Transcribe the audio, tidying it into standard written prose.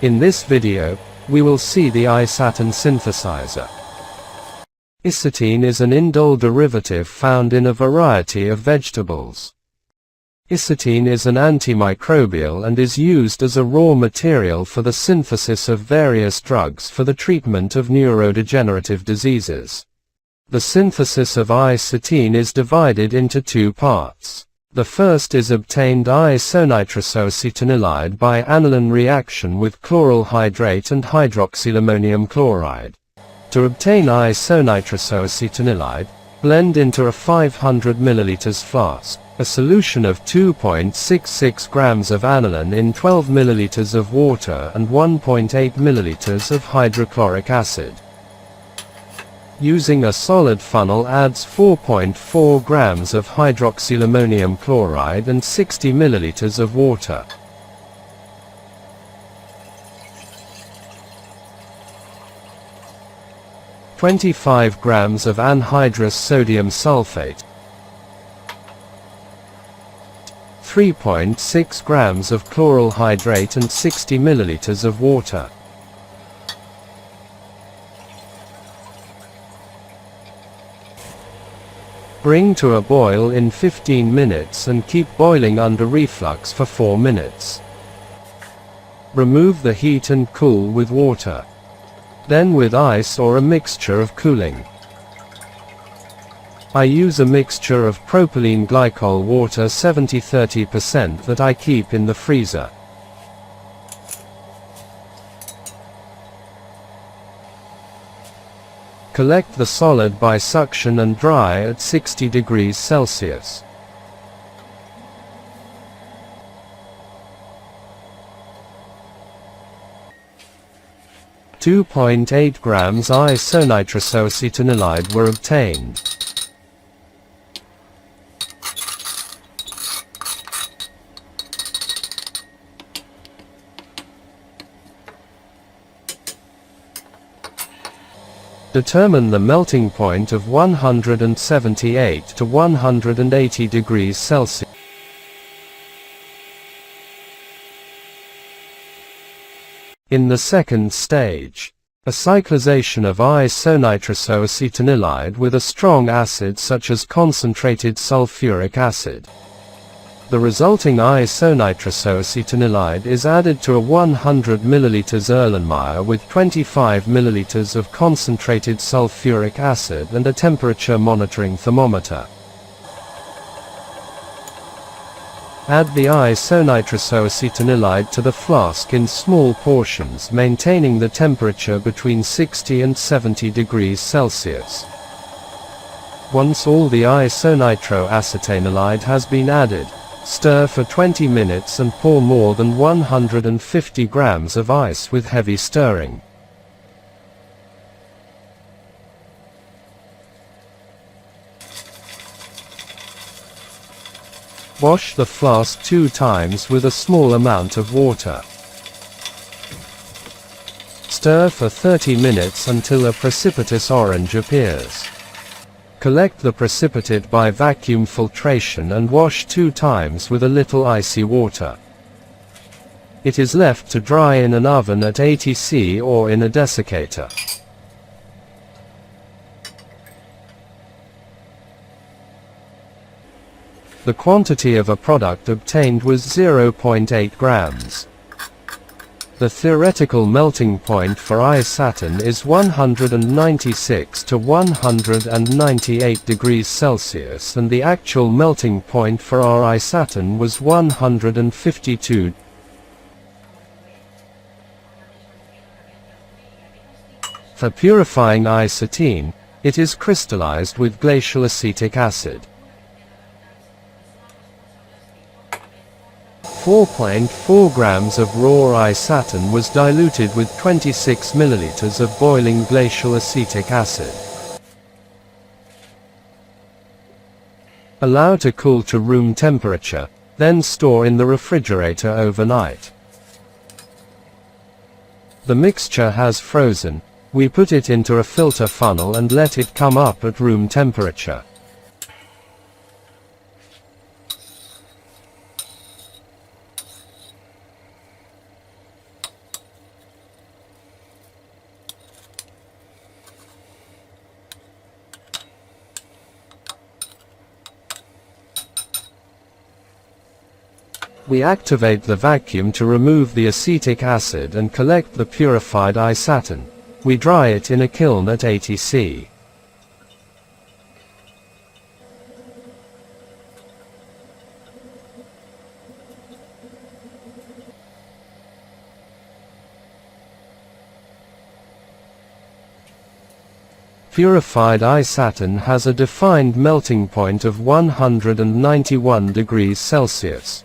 In this video, we will see the ISATIN synthesizer. ISATIN is an indole derivative found in a variety of vegetables. ISATIN is an antimicrobial and is used as a raw material for the synthesis of various drugs for the treatment of neurodegenerative diseases. The synthesis of ISATIN is divided into two parts. The first is obtained isonitrosoacetanilide by aniline reaction with chloral hydrate and hydroxylammonium chloride. To obtain isonitrosoacetanilide, blend into a 500 ml flask a solution of 2.66 grams of aniline in 12 ml of water and 1.8 ml of hydrochloric acid. Using a solid funnel adds 4.4 grams of hydroxylammonium chloride and 60 ml of water. (25 grams of anhydrous sodium sulfate, 3.6 grams of chloral hydrate and 60 ml of water. Bring to a boil in 15 minutes and keep boiling under reflux for 4 minutes. Remove the heat and cool with water. Then with ice or a mixture of cooling. I use a mixture of propylene glycol water 70-30% that I keep in the freezer. Collect the solid by suction and dry at 60 degrees Celsius. (2.8 grams isonitrosoacetanilide were obtained. Determine the melting point of 178 to 180 degrees Celsius. In the second stage, a cyclization of isonitrosoacetanilide with a strong acid such as concentrated sulfuric acid. The resulting isonitrosoacetanilide is added to a 100 ml Erlenmeyer with 25 ml of concentrated sulfuric acid and a temperature monitoring thermometer. Add the isonitrosoacetanilide to the flask in small portions, maintaining the temperature between 60 and 70 degrees Celsius. Once all the isonitroacetanilide has been added, stir for 20 minutes and pour more than 150 grams of ice with heavy stirring. Wash the flask 2 times with a small amount of water. Stir for 30 minutes until a precipitous orange appears. Collect the precipitate by vacuum filtration and wash 2 times with a little icy water. It is left to dry in an oven at 80 C or in a desiccator. The quantity of a product obtained was 0.8 grams. The theoretical melting point for ISATIN is 196 to 198 degrees Celsius and the actual melting point for our ISATIN was 152. For purifying ISATIN, it is crystallized with glacial acetic acid. 4.4 grams of raw ISATIN was diluted with 26 ml of boiling glacial acetic acid. Allow to cool to room temperature, then store in the refrigerator overnight. The mixture has frozen. We put it into a filter funnel and let it come up at room temperature. We activate the vacuum to remove the acetic acid and collect the purified isatin. We dry it in a kiln at 80 C. Purified isatin has a defined melting point of 191 degrees Celsius.